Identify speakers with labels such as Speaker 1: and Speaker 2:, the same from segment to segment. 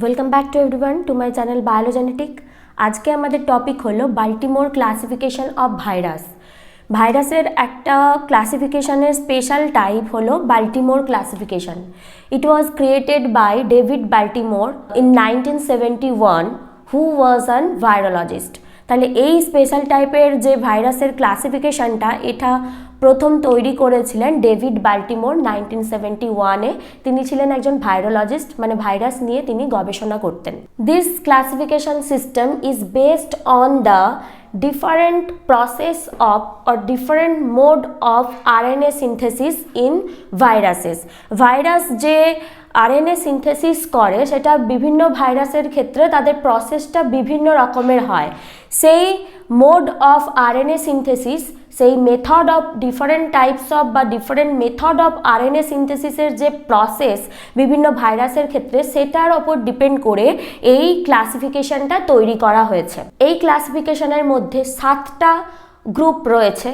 Speaker 1: Welcome back to everyone to my channel biologenetic. আজকে আমাদের topic হলো বাল্টিমোর ক্লাসিফিকেশন অফ ভাইরাস। ভাইরাসের একটা ক্লাসিফিকেশনের স্পেশাল টাইপ হলো Baltimore classification. It was created by David Baltimore in 1971 who was an virologist. তাহলে এই special টাইপের যে ভাইরাসের ক্লাসিফিকেশনটা এটা প্রথম তৈরি করেছিলেন ডেভিড বাল্টিমোর 1971-এ। তিনি ছিলেন একজন ভাইরোলজিস্ট, মানে ভাইরাস নিয়ে তিনি গবেষণা করতেন। This classification system is based on the different process of or different mode of RNA synthesis in viruses. Virus যে আরএনএ সিনথেসিস করে সেটা বিভিন্ন ভাইরাসের ক্ষেত্রে তাদের প্রসেসটা বিভিন্ন রকমের হয়। সেই মোড অফ আরএনএ সিনথেসিস, সেই method of different types of বা ডিফারেন্ট মেথড অফ আরএনএ সিনথেসিসের যে প্রসেস বিভিন্ন ভাইরাসের ক্ষেত্রে সেটার ওপর ডিপেন্ড করে এই ক্লাসিফিকেশনটা তৈরি করা হয়েছে। এই ক্লাসিফিকেশনের মধ্যে 7টা গ্রুপ রয়েছে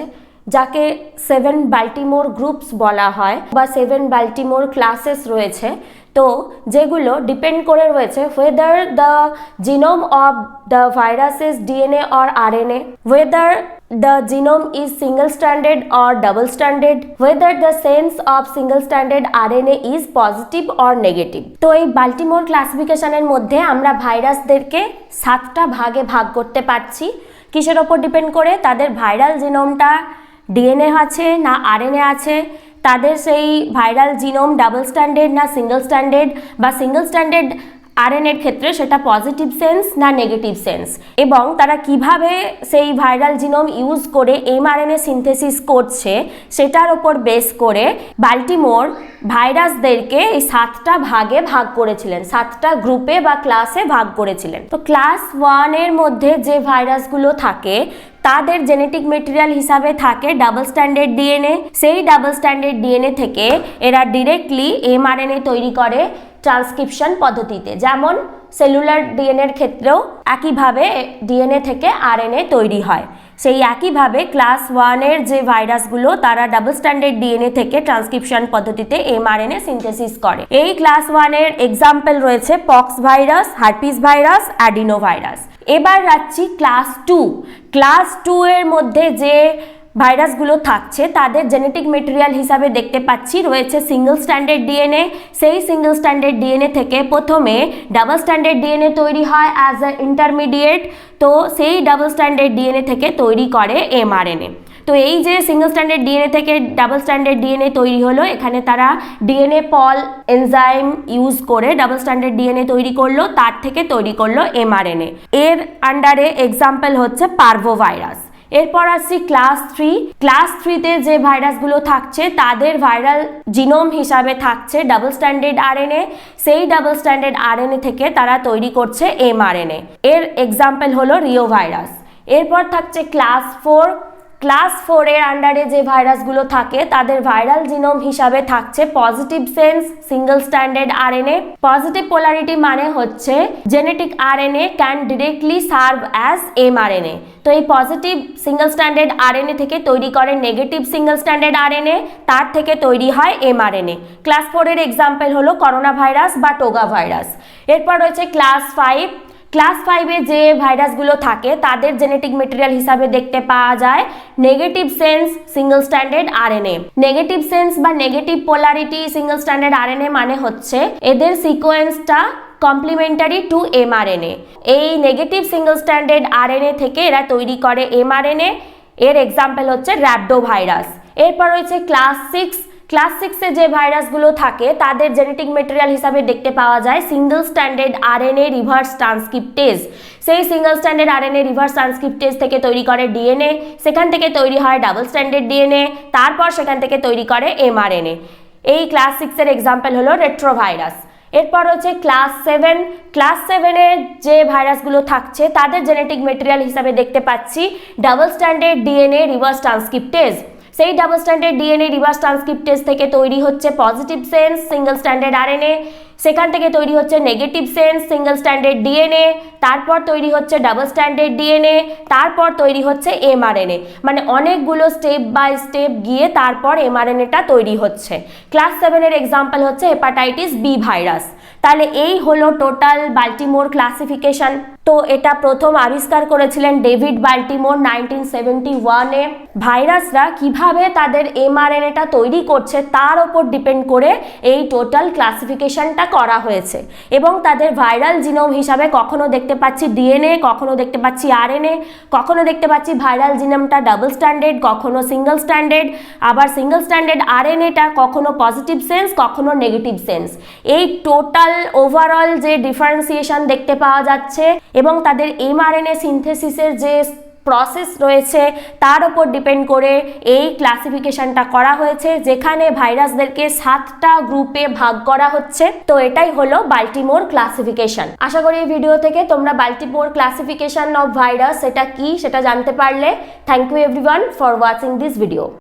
Speaker 1: যাকে 7 বাল্টিমোর গ্রুপস বলা হয় বা 7 বাল্টিমোর ক্লাসেস রয়েছে। তো যেগুলো ডিপেন্ড করে রয়েছে whether the genome of the virus is DNA or RNA, whether the genome is single stranded or double stranded, whether the sense of single stranded RNA is positive or negative। তো এই Baltimore ক্লাসিফিকেশনের মধ্যে আমরা ভাইরাসদেরকে 7টা ভাগে ভাগ করতে পারছি। কিসের ওপর ডিপেন্ড করে? তাদের ভাইরাল জিনোমটা ডিএনএ আছে না আরএনএ আছে, তাদের সেই ভাইরাল জিনোম ডাবল স্ট্যান্ডার্ড না সিঙ্গেল স্ট্যান্ডার্ড, বা সিঙ্গেল স্ট্যান্ডার্ড আরএনএর ক্ষেত্রে সেটা পজিটিভ সেন্স না নেগেটিভ সেন্স, এবং তারা কিভাবে সেই ভাইরাল জিনোম ইউজ করে এমআরএনএ সিনথেসিস করছে সেটার ওপর বেস করে বাল্টিমোর ভাইরাসদেরকে এই 7টা ভাগে ভাগ করেছিলেন, 7টা গ্রুপে বা ক্লাসে ভাগ করেছিলেন। তো ক্লাস 1-এর মধ্যে যে ভাইরাসগুলো থাকে তাদের জেনেটিক মেটেরিয়াল হিসাবে থাকে ডাবল স্ট্যান্ডার্ড ডিএনএ। সেই ডাবল স্ট্যান্ডার্ড ডিএনএ থেকে এরা ডিরেক্টলি এমআরএনএ তৈরি করে ট্রান্সক্রিপশন পদ্ধতিতে, যেমন সেলুলার ডিএনএর ক্ষেত্রেও একইভাবে ডিএনএ থেকে আরএনএ তৈরি হয়। সেই একইভাবে ক্লাস 1-এর যে ভাইরাসগুলো তারা ডাবল স্ট্যান্ডার্ড ডিএনএ থেকে ট্রান্সক্রিপশন পদ্ধতিতে এমআরএনএ সিনথেসিস করে। এই ক্লাস 1-এর এক্সাম্পল রয়েছে pox virus, herpes virus, adeno virus. এবার যাচ্ছি ক্লাস 2। ক্লাস 2-এর মধ্যে যে ভাইরাসগুলো থাকছে তাদের জেনেটিক মেটেরিয়াল হিসাবে দেখতে পাচ্ছি রয়েছে সিঙ্গেল স্ট্যান্ডার্ড ডিএনএ। সেই সিঙ্গেল স্ট্যান্ডার্ড ডিএনএ থেকে প্রথমে ডাবল স্ট্যান্ডার্ড ডিএনএ তৈরি হয় অ্যাজ আ ইন্টারমিডিয়েট। তো সেই ডাবল স্ট্যান্ডার্ড ডিএনএ থেকে তৈরি করে এমআরএনএ। তো এই যে সিঙ্গেল স্ট্যান্ডার্ড ডিএনএ থেকে ডাবল স্ট্যান্ডার্ড ডিএনএ তৈরি হলো, এখানে তারা ডিএনএ পল এনজাইম ইউজ করে ডাবল স্ট্যান্ডার্ড ডিএনএ তৈরি করলো, তার থেকে তৈরি করলো এমআরএনএ। এর আন্ডারে এক্সাম্পল হচ্ছে পার্ভো ভাইরাস। এরপর আসছি ক্লাস 3। ক্লাস 3-তে যে ভাইরাসগুলো থাকছে তাদের ভাইরাল জিনোম হিসাবে থাকছে ডাবল স্ট্যান্ডার্ড আরএনএ। সেই ডাবল স্ট্যান্ডার্ড আরএনএ থেকে তারা তৈরি করছে এমআরএনএ। এর এক্সাম্পল হলো রিও ভাইরাস। এরপর থাকছে ক্লাস 4। ক্লাস 4-এর আন্ডারে যে ভাইরাসগুলো থাকে তাদের ভাইরাল জিনোম হিসাবে থাকছে positive sense single standard RNA. Positive polarity মানে হচ্ছে genetic RNA can directly serve as mRNA. তো এই পজিটিভ সিঙ্গেল স্ট্যান্ডার্ড আরএনএ থেকে তৈরি করে নেগেটিভ সিঙ্গেল স্ট্যান্ডার্ড আরএনএ, তার থেকে তৈরি হয় এমআরএনএ। ক্লাস 4-এর এক্সাম্পল হলো করোনা ভাইরাস বা টোগা ভাইরাস। এরপর রয়েছে ক্লাস 5। ক্লাস 5-এ যে ভাইরাসগুলো থাকে তাদের জেনেটিক মেটেরিয়াল হিসাবে দেখতে পাওয়া যায় negative sense single standard RNA. Negative sense বা negative polarity single standard RNA মানে হচ্ছে এদের সিকোয়েন্সটা কমপ্লিমেন্টারি টু এমআরএনএ। এই নেগেটিভ সিঙ্গেল স্ট্যান্ডার্ড আরএনএ থেকে এরা তৈরি করে এমআরএনএ। এর এক্সাম্পল হচ্ছে র্যাপিডো ভাইরাস। এরপর রয়েছে ক্লাস 6। ক্লাস 6-এ যে ভাইরাসগুলো থাকে তাদের জেনেটিক মেটেরিয়াল হিসাবে দেখতে পাওয়া যায় single standard RNA reverse transcriptase. সেই single standard RNA reverse transcriptase থেকে তৈরি করে ডিএনএ, সেখান থেকে তৈরি হয় ডাবল স্ট্যান্ডার্ড ডিএনএ, তারপর সেখান থেকে তৈরি করে এমআরএনএ। এই ক্লাস 6-এর এক্সাম্পল হলো রেট্রোভাইরাস। এরপর হচ্ছে ক্লাস 7। ক্লাস 7-এর যে ভাইরাসগুলো থাকছে তাদের জেনেটিক মেটেরিয়াল হিসাবে দেখতে পাচ্ছি double standard DNA reverse transcriptase. সেই double standard DNA reverse transcriptase থেকে তৈরি হচ্ছে positive sense single standard RNA, সেখান থেকে তৈরি হচ্ছে negative sense single standard DNA, তারপর তৈরি হচ্ছে ডাবল স্ট্যান্ডার্ড ডিএনএ, তারপর তৈরি হচ্ছে এমআরএনএ, মানে অনেকগুলো স্টেপ বাই স্টেপ গিয়ে তারপর এমআরএনএটা তৈরি হচ্ছে। ক্লাস 7-এর এক্সাম্পল হচ্ছে হেপাটাইটিস বি ভাইরাস। তাহলে এই হলো টোটাল বাল্টিমোর ক্লাসিফিকেশন। তো এটা প্রথম আবিষ্কার করেছিলেন ডেভিড বাল্টিমোর 1971-এ। ভাইরাসরা কিভাবে তাদের এমআরএনএটা তৈরি করছে তার ওপর ডিপেন্ড করে এই টোটাল ক্লাসিফিকেশনটা করা হয়েছে, এবং তাদের ভাইরাল জিনোম হিসাবে কখনো দেখতে পাচ্ছি ডিএনএ, কখনো দেখতে পাচ্ছি আরএনএ, কখনো দেখতে পাচ্ছি ভাইরাল জিনোমটা ডাবল স্ট্যান্ডার্ড, কখনো সিঙ্গেল স্ট্যান্ডার্ড, আবার সিঙ্গেল স্ট্যান্ডার্ড আরএনএটা কখনো পজিটিভ সেন্স, কখনো নেগেটিভ সেন্স। এই টোটাল ওভারঅল যে ডিফারেন্সিয়েশন দেখতে পাওয়া যাচ্ছে এবং তাদের এমআরএনএ সিনথেসিসের যে প্রসেস রয়েছে তার উপর ডিপেন্ড করে এই ক্লাসিফিকেশনটা করা হয়েছে, যেখানে ভাইরাসদেরকে 7টা গ্রুপে ভাগ করা হচ্ছে। তো এটাই হলো বাল্টিমোর ক্লাসিফিকেশন। আশা করি এই ভিডিও থেকে তোমরা বাল্টিমোর ক্লাসিফিকেশন অফ ভাইরাস এটা কি সেটা জানতে পারলে। Thank you everyone for watching this video.